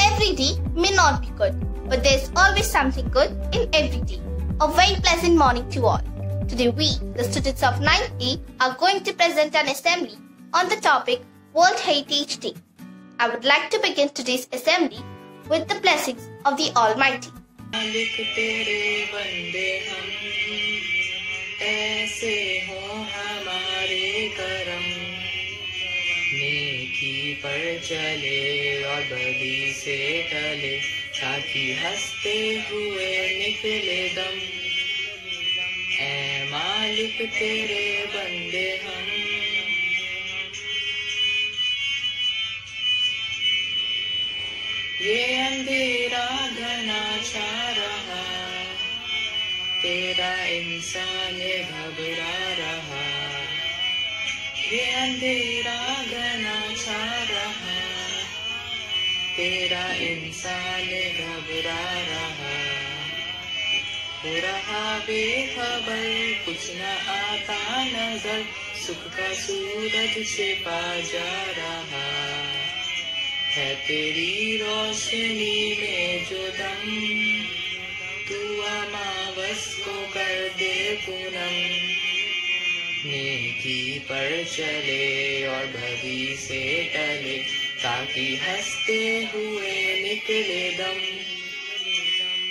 Every day may not be good, but there's always something good in every day. A very pleasant morning to all. Today we, the students of 9th A, are going to present an assembly on the topic World Heritage Day. I would like to begin today's assembly with the blessings of the Almighty. नेकी पर चले और बदी से टले साथी हंसते हुए निकले दम ऐ मालिक तेरे बंदे हम ये अंधेरा घना छा रहा तेरा इंसान घबरा रहा ये अंधेरा घना छा रहा तेरा इंसान घबरा रहा हो रहा बेखबर कुछ न आता नजर सुख का सूरज छिपा जा रहा है तेरी रोशनी में जो दम तू अमावस को कर दे पूनम नेकी पर चले और बदी से टले ताकि हंसते हुए निकले दम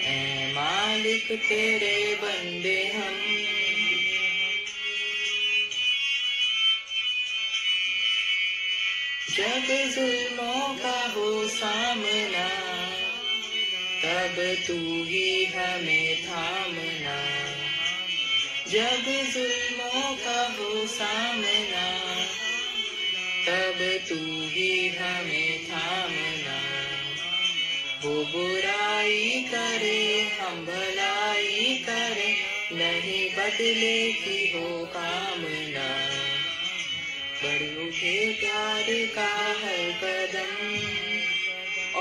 ऐ मालिक तेरे बंदे हम जब जुल्मों का हो सामना तब तू ही हमें थामना जब जुल्मों का हो सामना तब तू ही हमें थामना वो बुराई करे हम भलाई करे नहीं बदले की हो कामना बढ़ उठे प्यार का हर कदम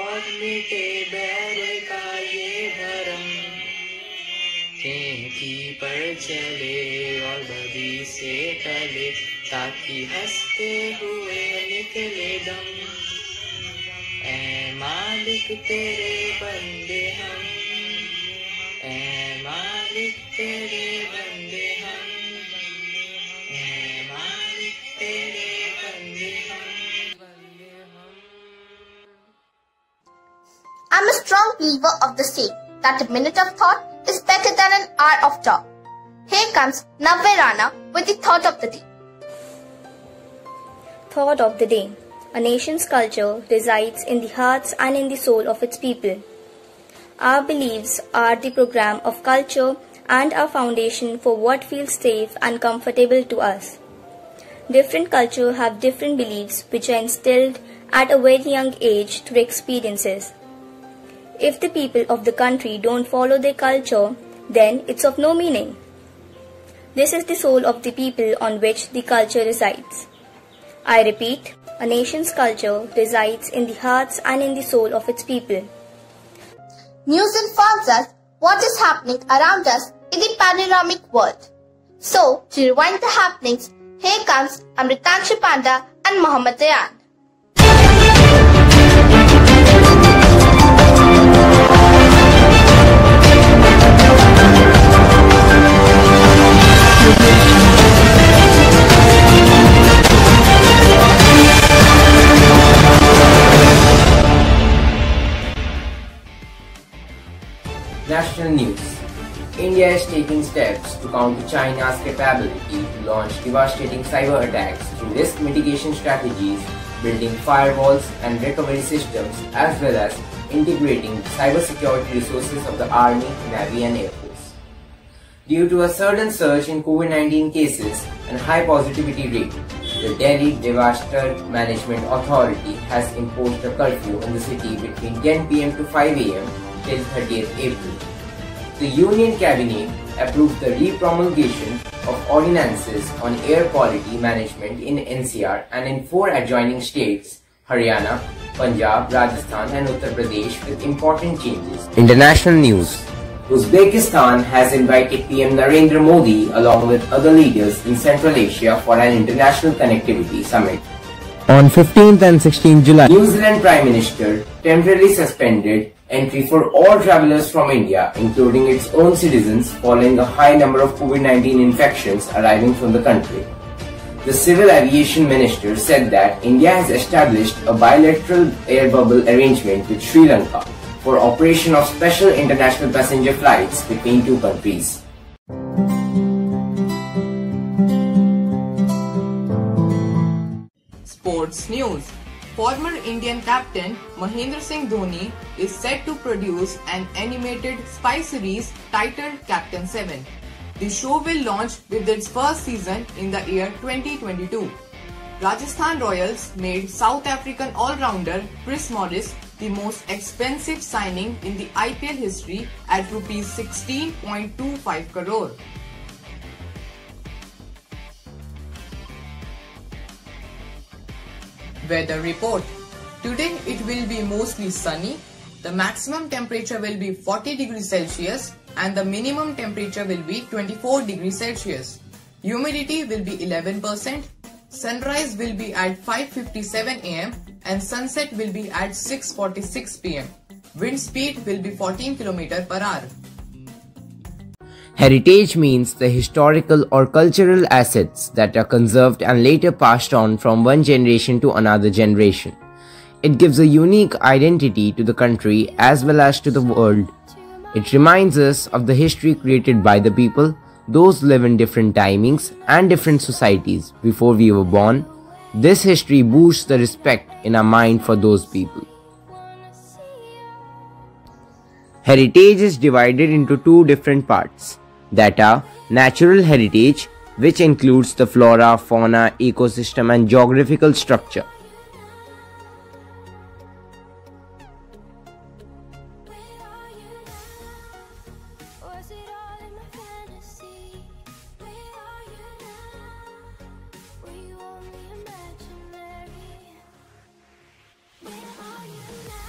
और मिटे बैर का ये भरम नेकी पर चले और बदी से टले ताकि हंसते हुए निकले दम ऐ मालिक तेरे बंदे हम ऐ मालिक तेरे बंदे हम ऐ मालिक तेरे बंदे हम I'm a strong believer of the saying that a minute of thought is better than an hour of talk. Here comes Navya Rana with the thought of the day. Thought of the day. A nation's culture resides in the hearts and in the soul of its people. Our beliefs are the program of culture and our foundation for what feels safe and comfortable to us. Different cultures have different beliefs which are instilled at a very young age through experiences. If the people of the country don't follow their culture, then it's of no meaning. This is the soul of the people on which the culture resides. I repeat, a nation's culture resides in the hearts and in the soul of its people. News informs us what is happening around us in the panoramic world. So, to rewind the happenings, here comes Amritanshu Panda and Mohammad Ayan. National news. India is taking steps to counter China's capability to launch devastating cyber attacks through risk mitigation strategies, building firewalls and recovery systems, as well as integrating cybersecurity resources of the Army, Navy and Air Force. Due to a sudden surge in COVID-19 cases and high positivity rate, the Delhi Disaster Management Authority has imposed a curfew in the city between 10 PM to 5 AM till 30th April. The Union Cabinet approved the re-promulgation of ordinances on air quality management in NCR and in 4 adjoining states, Haryana, Punjab, Rajasthan and Uttar Pradesh, with important changes. International news. Uzbekistan has invited PM Narendra Modi along with other leaders in Central Asia for an international connectivity summit. On 15th and 16th July, New Zealand Prime Minister temporarily suspended entry for all travellers from India, including its own citizens, following a high number of COVID-19 infections arriving from the country. The Civil Aviation Minister said that India has established a bilateral air bubble arrangement with Sri Lanka for operation of special international passenger flights between two countries. Sports news. Former Indian captain Mahendra Singh Dhoni is set to produce an animated spy series titled Captain 7. The show will launch with its first season in the year 2022. Rajasthan Royals made South African all-rounder Chris Morris the most expensive signing in the IPL history at Rs 16.25 crore. Weather report. Today it will be mostly sunny. The maximum temperature will be 40 degrees Celsius and the minimum temperature will be 24 degrees Celsius. Humidity will be 11%. Sunrise will be at 5:57 am and sunset will be at 6:46 pm. Wind speed will be 14 km per hour. Heritage means the historical or cultural assets that are conserved and later passed on from one generation to another generation. It gives a unique identity to the country as well as to the world. It reminds us of the history created by the people, those live in different timings and different societies before we were born. This history boosts the respect in our mind for those people. Heritage is divided into two different parts, that are natural heritage, which includes the flora, fauna, ecosystem and geographical structure.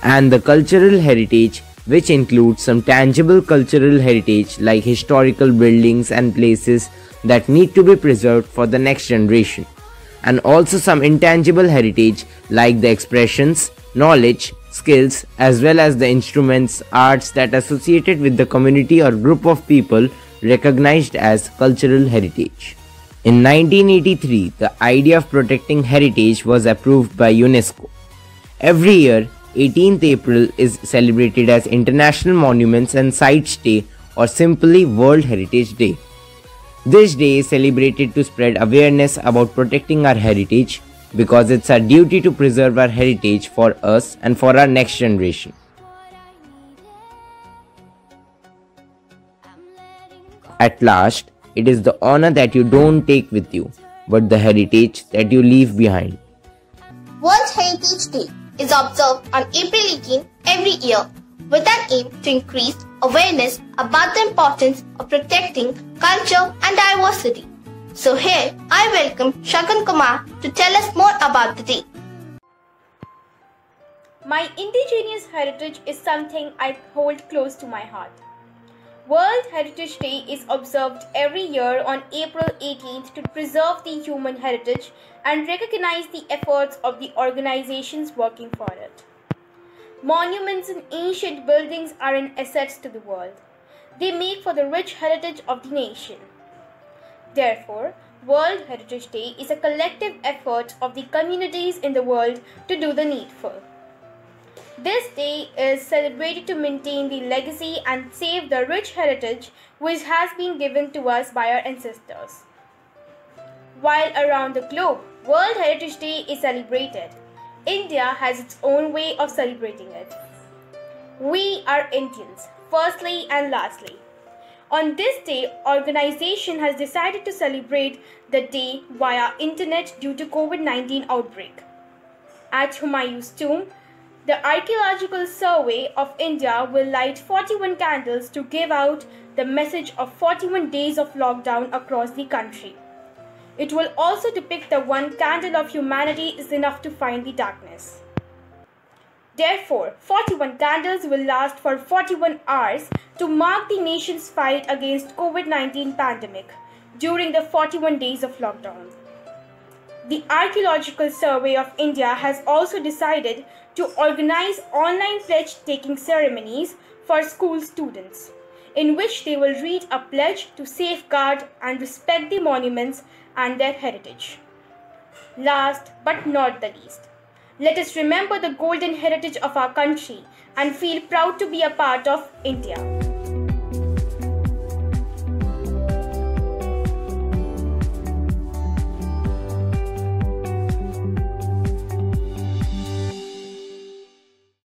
And the cultural heritage, which includes some tangible cultural heritage like historical buildings and places that need to be preserved for the next generation, and also some intangible heritage like the expressions, knowledge, skills, as well as the instruments, arts that are associated with the community or group of people recognized as cultural heritage. In 1983, the idea of protecting heritage was approved by UNESCO. Every year, 18th April is celebrated as International Monuments and Sites Day or simply World Heritage Day. This day is celebrated to spread awareness about protecting our heritage because it's our duty to preserve our heritage for us and for our next generation. At last, it is the honor that you don't take with you, but the heritage that you leave behind. World Heritage Day is observed on April 18 every year with an aim to increase awareness about the importance of protecting culture and diversity. So here I welcome Shagun Kumar to tell us more about the day. My indigenous heritage is something I hold close to my heart. World Heritage Day is observed every year on April 18th to preserve the human heritage and recognize the efforts of the organizations working for it. Monuments and ancient buildings are an asset to the world. They make for the rich heritage of the nation. Therefore, World Heritage Day is a collective effort of the communities in the world to do the needful. This day is celebrated to maintain the legacy and save the rich heritage which has been given to us by our ancestors. While around the globe, World Heritage Day is celebrated, India has its own way of celebrating it. We are Indians, firstly and lastly. On this day, organization has decided to celebrate the day via internet due to COVID-19 outbreak. At Humayun's tomb, the Archaeological Survey of India will light 41 candles to give out the message of 41 days of lockdown across the country. It will also depict the one candle of humanity is enough to find the darkness. Therefore, 41 candles will last for 41 hours to mark the nation's fight against COVID-19 pandemic during the 41 days of lockdown. The Archaeological Survey of India has also decided to organize online pledge-taking ceremonies for school students, in which they will read a pledge to safeguard and respect the monuments and their heritage. Last but not the least, let us remember the golden heritage of our country and feel proud to be a part of India.